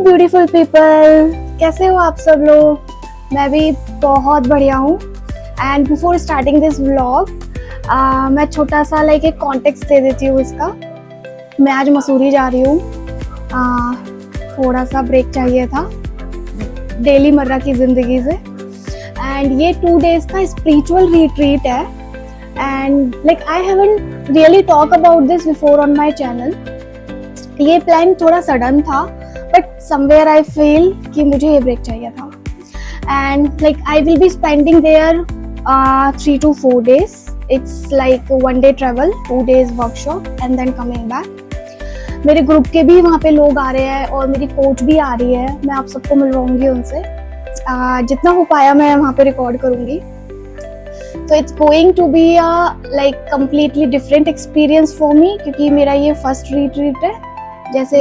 Beautiful people, कैसे हो आप सब लोग? मैं भी बहुत बढ़िया हूँ। And before starting this vlog मैं छोटा सा एक कॉन्टेक्स्ट दे देती हूँ इसका। मैं आज मसूरी जा रही हूँ। थोड़ा सा ब्रेक चाहिए था डेली मर्रा की ज़िंदगी से। एंड ये 2 days का स्पिरिचुअल रिट्रीट है। And I haven't really talk about this before on my channel. ये प्लान थोड़ा सडन था, बट समवेयर आई फील कि मुझे ये ब्रेक चाहिए था। And I will be spending there 3 to 4 days. It's like 1 day travel, 2 days workshop and then coming back. मेरे group के भी वहाँ पे लोग आ रहे हैं और मेरी कोच भी आ रही है। मैं आप सबको मिलवाऊंगी उनसे। जितना हो पाया मैं वहाँ पे रिकॉर्ड करूँगी। तो it's going to be completely different experience for me, क्योंकि मेरा ये फर्स्ट रिट्रीट है। जैसे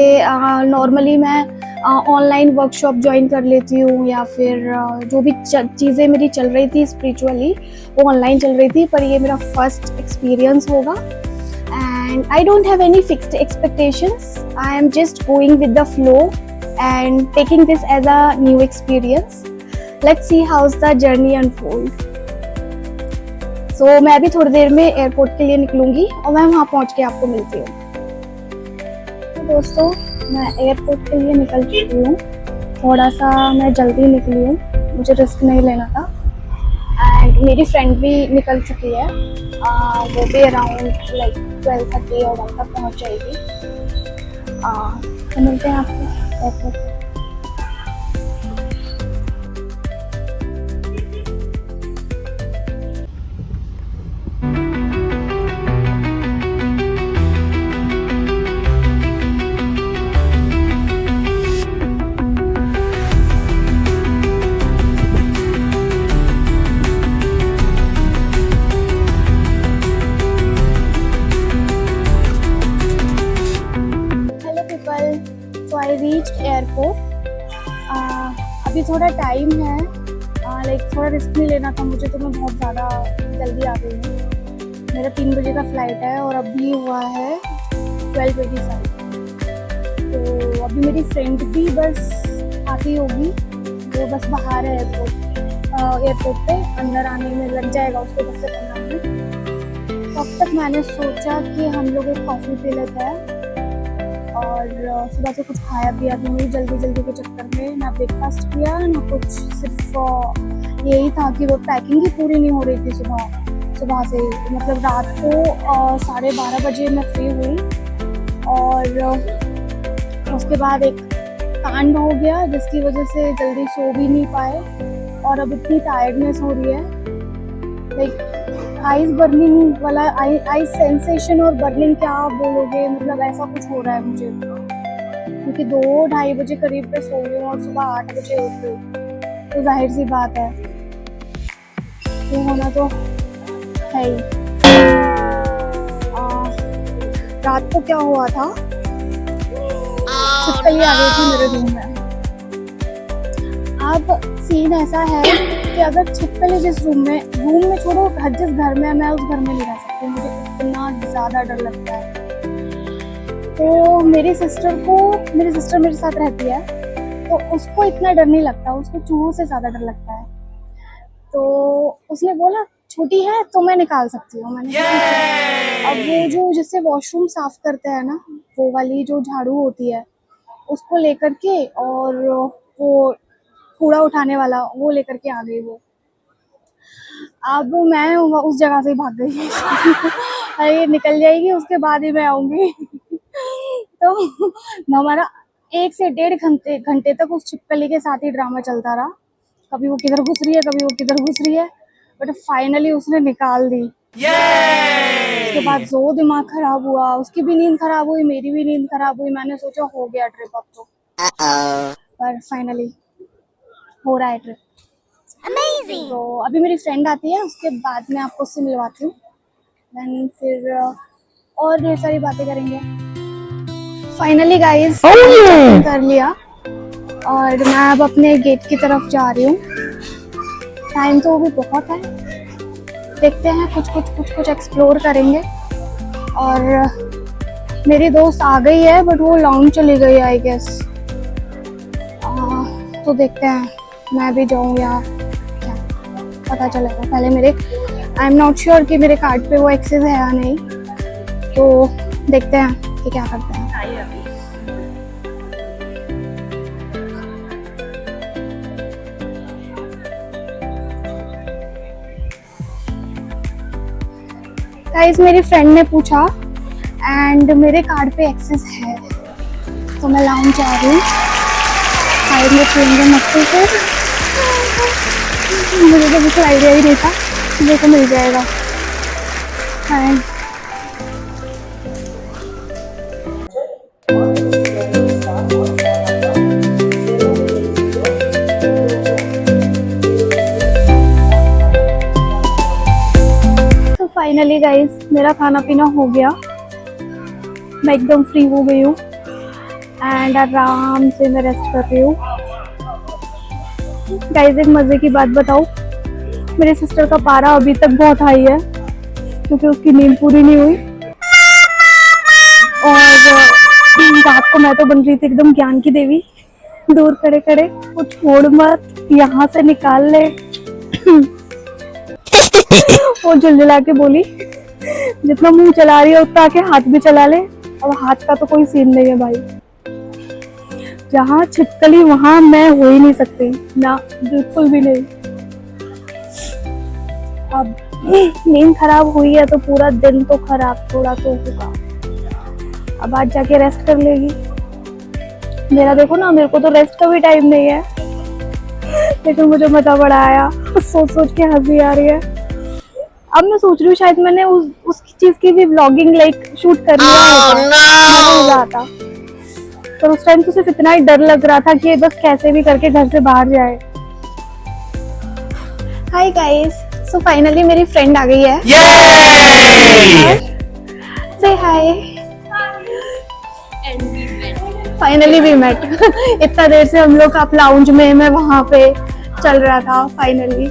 नॉर्मली मैं ऑनलाइन वर्कशॉप ज्वाइन कर लेती हूँ या फिर जो भी चीज़ें मेरी चल रही थी स्पिरिचुअली वो ऑनलाइन चल रही थी, पर ये मेरा फर्स्ट एक्सपीरियंस होगा। And I don't have any fixed expectations, I am just going with the flow and taking this as a new experience. Let's see how is the journey unfold. So मैं अभी थोड़ी देर में airport के लिए निकलूंगी और मैं वहाँ पहुँच के आपको मिलती हूँ। दोस्तों, मैं एयरपोर्ट के लिए निकल चुकी हूँ। थोड़ा सा मैं जल्दी निकली हूँ, मुझे रिस्क नहीं लेना था। एंड मेरी फ्रेंड भी निकल चुकी है। वो भी अराउंड 12:30 और 1 तक पहुँच जाएगी। तो मिलते हैं आपको एयरपोर्ट पर। So I reached airport. अभी थोड़ा टाइम है, थोड़ा रिस्क नहीं लेना था मुझे, तो मैं बहुत ज़्यादा जल्दी आ गई हूँ। मेरा 3 बजे का फ्लाइट है और अभी हुआ है 12:25। तो अभी मेरी फ्रेंड भी बस आती होगी, वो बस बाहर है एयरपोर्ट पे। अंदर आने में लग जाएगा उसको 10 से 15 मिनट। तब तक मैंने सोचा कि हम लोग एक कॉफ़ी पी लेते हैं। और सुबह से कुछ खाया पिया भी नहीं, जल्दी के चक्कर में ना ब्रेकफास्ट किया ना कुछ। सिर्फ यही था कि वो पैकिंग ही पूरी नहीं हो रही थी सुबह से। मतलब रात को 12:30 बजे मैं फ्री हुई और उसके बाद एक कांड हो गया जिसकी वजह से जल्दी सो भी नहीं पाए। और अब इतनी टायर्डनेस हो रही है, आइज बर्निंग वाला आइज सेंसेशन और बर्निंग क्या बोलोगे, मतलब ऐसा कुछ हो रहा है मुझे, क्योंकि 2-2:30 बजे करीब पे सो रही हूँ और सुबह 8 बजे उठ रही। तो जाहिर सी बात है ये होना तो है ही। रात को क्या हुआ था, छिपकली आ गई थी मेरे रूम में। अब सीन ऐसा है कि अगर छिपकली जिस रूम में छोड़ो, जिस घर में मैं उस घर में नहीं रह सकती, मुझे इतना ज़्यादा डर लगता है। तो मेरी सिस्टर मेरे साथ रहती है, तो उसको इतना डर नहीं लगता, उसको चूहों से ज़्यादा डर लगता है। तो उसने बोला छोटी है तो मैं निकाल सकती हूँ। मैंने अब वो जो जिससे वॉशरूम साफ करते हैं ना, वो वाली जो झाड़ू होती है उसको लेकर के, और वो कूड़ा उठाने वाला वो लेकर के आ गई वो। अब मैं उस जगह से ही भाग गई। अरे निकल जाएगी उसके बाद ही मैं आऊँगी। तो हमारा 1 से 1.5 घंटे तक उस छिपकली के साथ ही ड्रामा चलता रहा। कभी वो किधर घुस रही है, कभी वो किधर घुस रही है, बट फाइनली उसने निकाल दी। उसके बाद जो दिमाग खराब हुआ, उसकी भी नींद खराब हुई, मेरी भी नींद खराब हुई। मैंने सोचा हो गया ट्रिप अब तो, पर फाइनली हो रहा है ट्रिप। Amazing. तो अभी मेरी फ्रेंड आती है, उसके बाद मैं आपको उससे मिलवाती हूँ। देन फिर और ढेर सारी बातें करेंगे। फाइनली गाइस कर लिया और मैं अब अपने गेट की तरफ जा रही हूँ। टाइम तो भी बहुत है, देखते हैं कुछ एक्सप्लोर करेंगे। और मेरी दोस्त आ गई है, बट वो लाउंज चली गई आई गेस। तो देखते हैं मैं भी जाऊँ या क्या, पता चलेगा। पहले मेरे आई एम नॉट श्योर कि मेरे कार्ड पे वो एक्सेस है या नहीं, तो देखते हैं कि क्या करते हैं। गाइस मेरी फ्रेंड ने पूछा एंड मेरे कार्ड पे एक्सेस है, तो मैं लाउंज जा रही हूँ। साइड में पियेंगे मस्ती से। मुझे तो बिल्कुल आइडिया ही नहीं था, मेरे को मिल जाएगा। एंड फाइनली गाइस मेरा खाना पीना हो गया, मैं एकदम फ्री हो गई हूँ एंड आराम से मैं रेस्ट कर रही हूँ। गाइस एक मज़े की बात बताऊँ, मेरे सिस्टर का पारा अभी तक बहुत हाई है क्योंकि उसकी नींद पूरी नहीं हुई। और रात को मैं तो बन रही थी एकदम ज्ञान की देवी, दूर खड़े खड़े, कुछ छोड़ मत, यहाँ से निकाल ले। वो झुलझुला के बोली जितना मुंह चला रही है उतना आके हाथ भी चला ले। अब हाथ का तो कोई सीन नहीं है भाई, जहाँ छिपकली वहां मैं हो ही नहीं सकती ना, बिल्कुल भी नहीं। अब नींद खराब हुई है तो पूरा दिन तो खराब थोड़ा तो होगा। अब आज जाके रेस्ट कर लेगी। मेरा देखो ना, मेरे को तो रेस्ट का भी टाइम नहीं है, लेकिन मुझे मजा बड़ा आया, सोच सोच के हंसी आ रही है। अब मैं सोच रही हूँ शायद मैंने उस चीज की भी व्लॉगिंग लाइक शूट कर लिया होता, मजा आता। पर उस टाइम तो सिर्फ इतना ही डर लग रहा था कि बस कैसे भी करके घर से बाहर जाए। हाय गाइस, सो फाइनली मेरी फ्रेंड आ गई है। से हाय। Finally we met. इतना देर से हम लोग आप लाउंज में, मैं वहां पे चल रहा था फाइनली।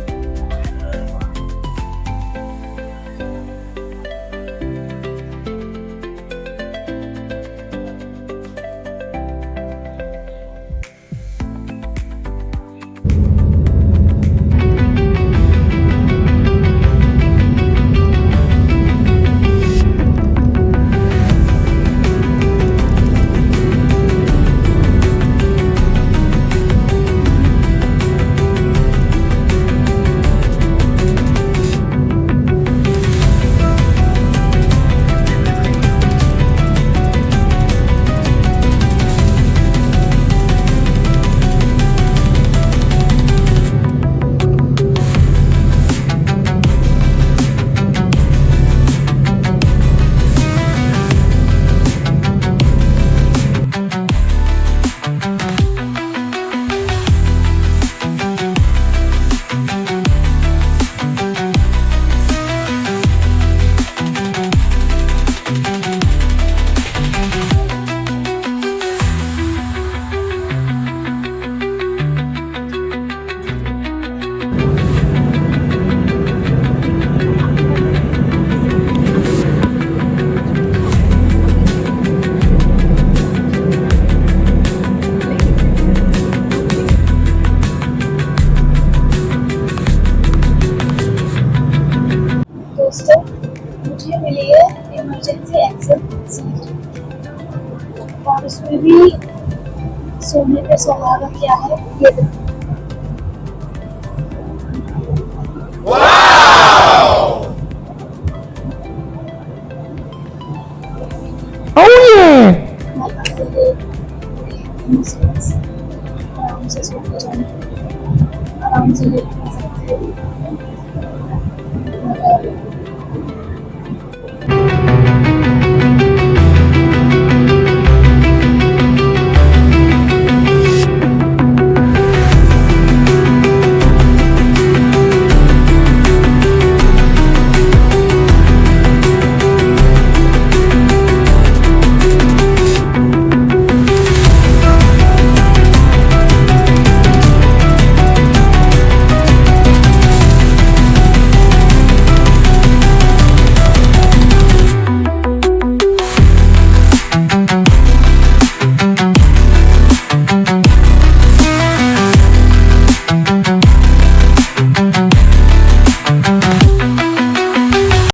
दोस्तों मुझे मिली है इमरजेंसी एक्सेस सीट, और उसमें भी सोने पे सुहागा क्या है ये देखो। आराम से सो जाना, आराम से